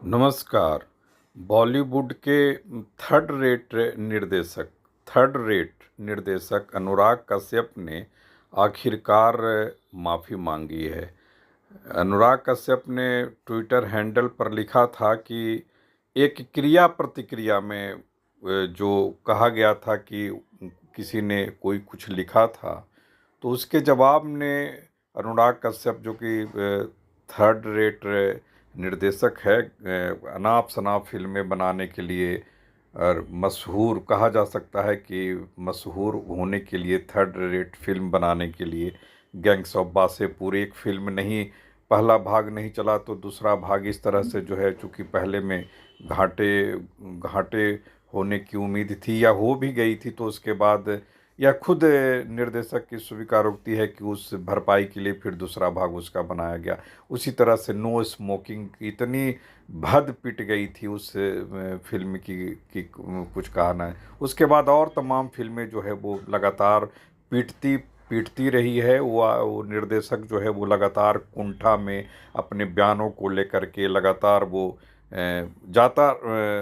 नमस्कार। बॉलीवुड के third rate निर्देशक अनुराग कश्यप ने आखिरकार माफ़ी मांगी है। अनुराग कश्यप ने ट्विटर हैंडल पर लिखा था कि एक क्रिया प्रतिक्रिया में जो कहा गया था कि किसी ने कोई कुछ लिखा था, तो उसके जवाब में अनुराग कश्यप, जो कि थर्ड रेट निर्देशक है, अनाप शनाप फिल्में बनाने के लिए और मशहूर कहा जा सकता है कि मशहूर होने के लिए, थर्ड रेट फिल्म बनाने के लिए गैंग्स ऑफ वासेपुर एक फिल्म नहीं, पहला भाग नहीं चला तो दूसरा भाग इस तरह से जो है, चूँकि पहले में घाटे घाटे होने की उम्मीद थी या हो भी गई थी, तो उसके बाद यह खुद निर्देशक की स्वीकारोक्ति है कि उस भरपाई के लिए फिर दूसरा भाग उसका बनाया गया। उसी तरह से नो स्मोकिंग इतनी भद पिट गई थी उस फिल्म की कुछ कहा ना है। उसके बाद और तमाम फिल्में जो है वो लगातार पीटती पीटती रही है। वो निर्देशक जो है वो लगातार कुंठा में अपने बयानों को लेकर के लगातार वो जाता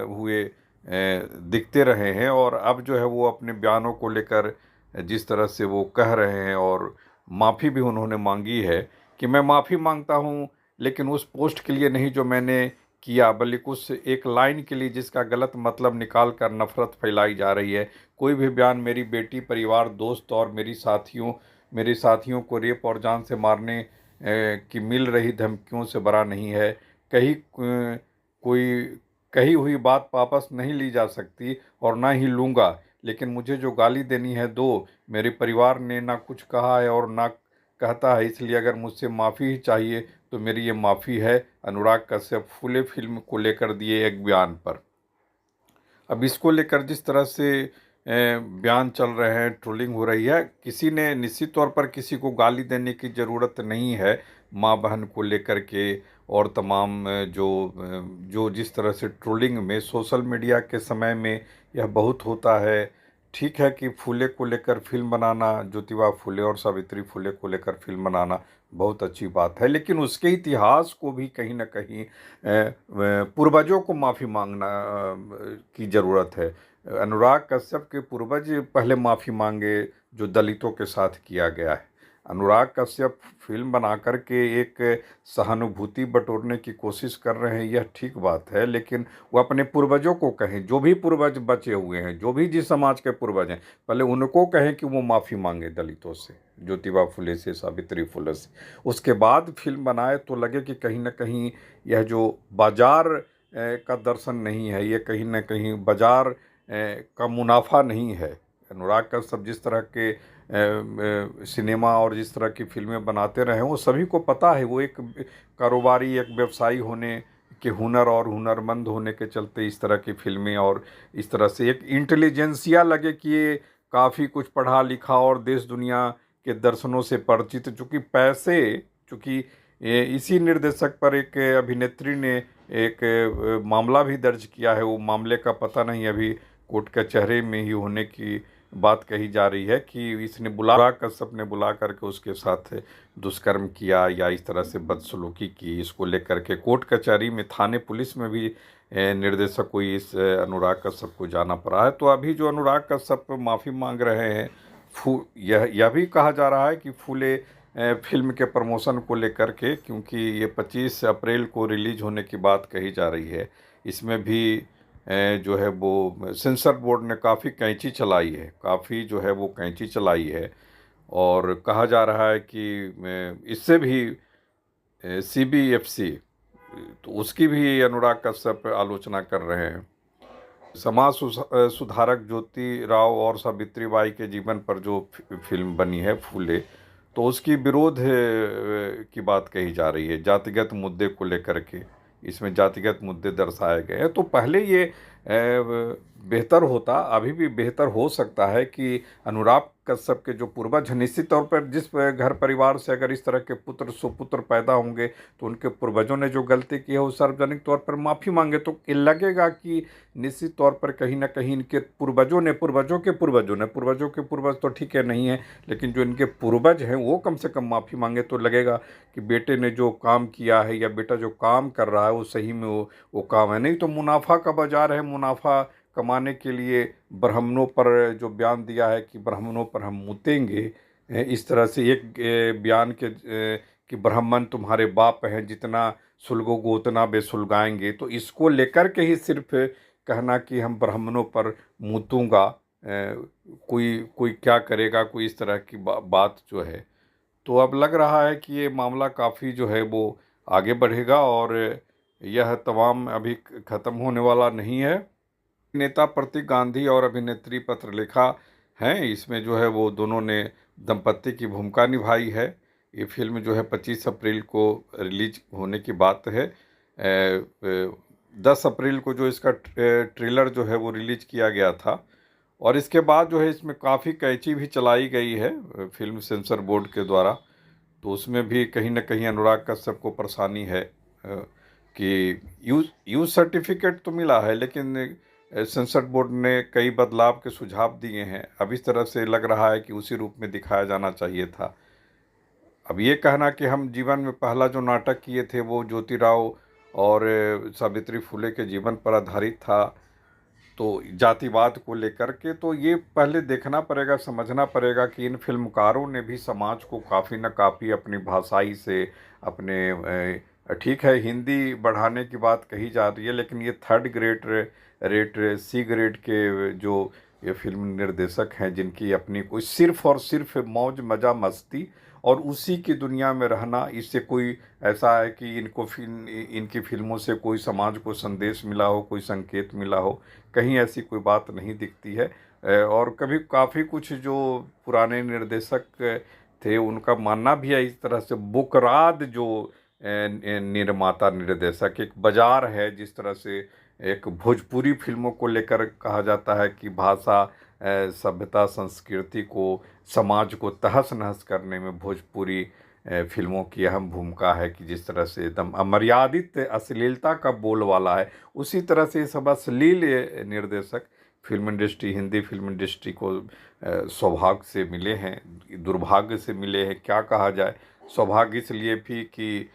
हुए दिखते रहे हैं, और अब जो है वो अपने बयानों को लेकर जिस तरह से वो कह रहे हैं, और माफ़ी भी उन्होंने मांगी है कि मैं माफ़ी मांगता हूं, लेकिन उस पोस्ट के लिए नहीं जो मैंने किया, बल्कि उस एक लाइन के लिए जिसका गलत मतलब निकाल कर नफरत फैलाई जा रही है। कोई भी बयान मेरी बेटी, परिवार, दोस्त और मेरे साथियों को रेप और जान से मारने की मिल रही धमकियों से बड़ा नहीं है। कहीं कोई कही हुई बात वापस नहीं ली जा सकती और ना ही लूँगा, लेकिन मुझे जो गाली देनी है दो। मेरे परिवार ने ना कुछ कहा है और ना कहता है, इसलिए अगर मुझसे माफ़ी ही चाहिए तो मेरी ये माफ़ी है। अनुराग कश्यप फूले फिल्म को लेकर दिए एक बयान पर। अब इसको लेकर जिस तरह से बयान चल रहे हैं, ट्रोलिंग हो रही है, किसी ने निश्चित तौर पर किसी को गाली देने की ज़रूरत नहीं है माँ बहन को लेकर के। और तमाम जो जिस तरह से ट्रोलिंग में सोशल मीडिया के समय में यह बहुत होता है। ठीक है कि फूले को लेकर फिल्म बनाना, ज्योतिबा फूले और सावित्री फूले को लेकर फिल्म बनाना बहुत अच्छी बात है, लेकिन उसके इतिहास को भी कहीं ना कहीं पूर्वजों को माफ़ी मांगना की ज़रूरत है। अनुराग कश्यप के पूर्वज पहले माफ़ी मांगे जो दलितों के साथ किया गया है। अनुराग कश्यप फिल्म बना कर के एक सहानुभूति बटोरने की कोशिश कर रहे हैं, यह ठीक बात है, लेकिन वो अपने पूर्वजों को कहें, जो भी पूर्वज बचे हुए हैं, जो भी जिस समाज के पूर्वज हैं, पहले उनको कहें कि वो माफ़ी मांगे दलितों से, ज्योतिबा फुले से, सावित्री फुले से। उसके बाद फिल्म बनाए तो लगे कि कहीं ना कहीं यह जो बाजार का दर्शन नहीं है, ये कहीं ना कहीं बाजार का मुनाफा नहीं है। अनुराग कश्यप जिस तरह के सिनेमा और जिस तरह की फिल्में बनाते रहे, वो सभी को पता है। वो एक कारोबारी, एक व्यवसायी होने के हुनर और हुनरमंद होने के चलते इस तरह की फिल्में, और इस तरह से एक इंटेलिजेंसिया लगे कि ये काफ़ी कुछ पढ़ा लिखा और देश दुनिया के दर्शनों से परिचित, चूँकि इसी निर्देशक पर एक अभिनेत्री ने एक मामला भी दर्ज किया है। वो मामले का पता नहीं, अभी कोर्ट कचहरी में ही होने की बात कही जा रही है कि इसने कश्यप ने बुला करके उसके साथ दुष्कर्म किया या इस तरह से बदसलूकी की। इसको लेकर के कोर्ट कचहरी में, थाने पुलिस में भी निर्देशक को इस अनुराग कश्यप को जाना पड़ा है। तो अभी जो अनुराग कश्यप माफ़ी मांग रहे हैं, यह भी कहा जा रहा है कि फूले फिल्म के प्रमोशन को लेकर के, क्योंकि ये 25 अप्रैल को रिलीज होने की बात कही जा रही है। इसमें भी जो है वो सेंसर बोर्ड ने काफ़ी कैंची चलाई है, काफ़ी जो है वो कैंची चलाई है। और कहा जा रहा है कि इससे भी CBFC, तो उसकी भी अनुराग कश्यप आलोचना कर रहे हैं। सुधारक ज्योति राव और सावित्रीबाई के जीवन पर जो फिल्म बनी है फूले, तो उसकी विरोध की बात कही जा रही है जातिगत मुद्दे को लेकर के। इसमें जातिगत मुद्दे दर्शाए गए हैं। तो पहले ये बेहतर होता, अभी भी बेहतर हो सकता है कि अनुराग कश्यप के जो पूर्वज हैं, निश्चित तौर पर जिस घर परिवार से अगर इस तरह के पुत्र सुपुत्र पैदा होंगे तो उनके पूर्वजों ने जो गलती की है वो सार्वजनिक तौर पर माफ़ी मांगे, तो ये लगेगा कि निश्चित तौर पर कहीं ना कहीं इनके पूर्वजों ने पूर्वजों के पूर्वज तो ठीक है नहीं है, लेकिन जो इनके पूर्वज हैं वो कम से कम माफ़ी मांगे तो लगेगा कि बेटे ने जो काम किया है या बेटा जो काम कर रहा है वो सही में वो काम है। नहीं तो मुनाफा का बाजार है, मुनाफा कमाने के लिए ब्राह्मणों पर जो बयान दिया है कि ब्राह्मणों पर हम मुतेंगे, इस तरह से एक बयान के कि ब्राह्मण तुम्हारे बाप हैं, जितना सुलगोगे उतना बेसुलगाएंगे, तो इसको लेकर के ही सिर्फ कहना कि हम ब्राह्मणों पर मुतूंगा, कोई कोई क्या करेगा, कोई इस तरह की बात जो है, तो अब लग रहा है कि ये मामला काफ़ी जो है वो आगे बढ़ेगा और यह तमाम अभी ख़त्म होने वाला नहीं है। नेता प्रतीक गांधी और अभिनेत्री पत्र लेखा हैं, इसमें जो है वो दोनों ने दंपत्ति की भूमिका निभाई है। ये फिल्म जो है 25 अप्रैल को रिलीज होने की बात है। 10 अप्रैल को जो इसका ट्रेलर जो है वो रिलीज किया गया था और इसके बाद जो है इसमें काफ़ी कैंची भी चलाई गई है फिल्म सेंसर बोर्ड के द्वारा, तो उसमें भी कहीं ना कहीं अनुराग कश्यप को परेशानी है कि यूज़ सर्टिफिकेट तो मिला है, लेकिन सेंसर बोर्ड ने कई बदलाव के सुझाव दिए हैं। अब इस तरह से लग रहा है कि उसी रूप में दिखाया जाना चाहिए था। अब ये कहना कि हम जीवन में पहला जो नाटक किए थे वो ज्योतिराव और सावित्री फुले के जीवन पर आधारित था, तो जातिवाद को लेकर के, तो ये पहले देखना पड़ेगा, समझना पड़ेगा कि इन फिल्मकारों ने भी समाज को काफ़ी न काफ़ी अपनी भाषाई से अपने ठीक है हिंदी बढ़ाने की बात कही जा रही है, लेकिन ये third grade rate C grade के जो ये फिल्म निर्देशक हैं जिनकी अपनी कोई सिर्फ और सिर्फ मौज मज़ा मस्ती और उसी की दुनिया में रहना, इससे कोई ऐसा है कि इनकी फिल्मों से कोई समाज को संदेश मिला हो, कोई संकेत मिला हो, कहीं ऐसी कोई बात नहीं दिखती है। और कभी काफ़ी कुछ जो पुराने निर्देशक थे उनका मानना भी है इस तरह से बुकराद जो निर्माता निर्देशक एक बाजार है, जिस तरह से एक भोजपुरी फिल्मों को लेकर कहा जाता है कि भाषा सभ्यता संस्कृति को समाज को तहस नहस करने में भोजपुरी फिल्मों की अहम भूमिका है, कि जिस तरह से एकदम अमर्यादित अश्लीलता का बोलबाला है, उसी तरह से सब अश्लील निर्देशक film industry Hindi film industry को सौभाग्य से मिले हैं, दुर्भाग्य से मिले हैं, क्या कहा जाए। सौभाग्य इसलिए भी कि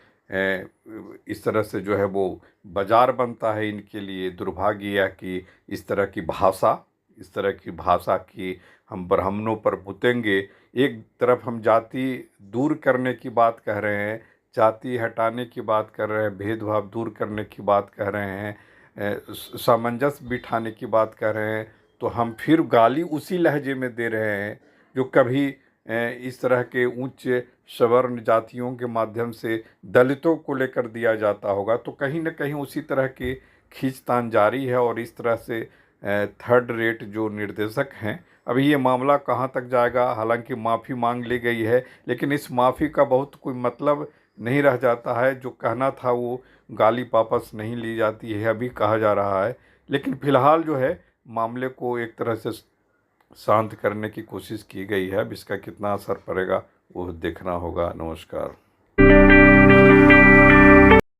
इस तरह से जो है वो बाजार बनता है इनके लिए, दुर्भाग्य यह कि इस तरह की भाषा की हम ब्राह्मणों पर पुतेंगे। एक तरफ हम जाति दूर करने की बात कह रहे हैं, जाति हटाने की बात कर रहे हैं, भेदभाव दूर करने की बात कह रहे हैं, सामंजस्य बिठाने की बात कर रहे हैं, तो हम फिर गाली उसी लहजे में दे रहे हैं जो कभी इस तरह के उच्च सवर्ण जातियों के माध्यम से दलितों को लेकर दिया जाता होगा, तो कहीं न कहीं उसी तरह की खींचतान जारी है। और इस तरह से थर्ड रेट जो निर्देशक हैं, अभी ये मामला कहाँ तक जाएगा, हालांकि माफ़ी मांग ली गई है, लेकिन इस माफ़ी का बहुत कोई मतलब नहीं रह जाता है। जो कहना था वो गाली वापस नहीं ली जाती है, अभी कहा जा रहा है, लेकिन फ़िलहाल जो है मामले को एक तरह से शांत करने की कोशिश की गई है। अब इसका कितना असर पड़ेगा वो देखना होगा। नमस्कार।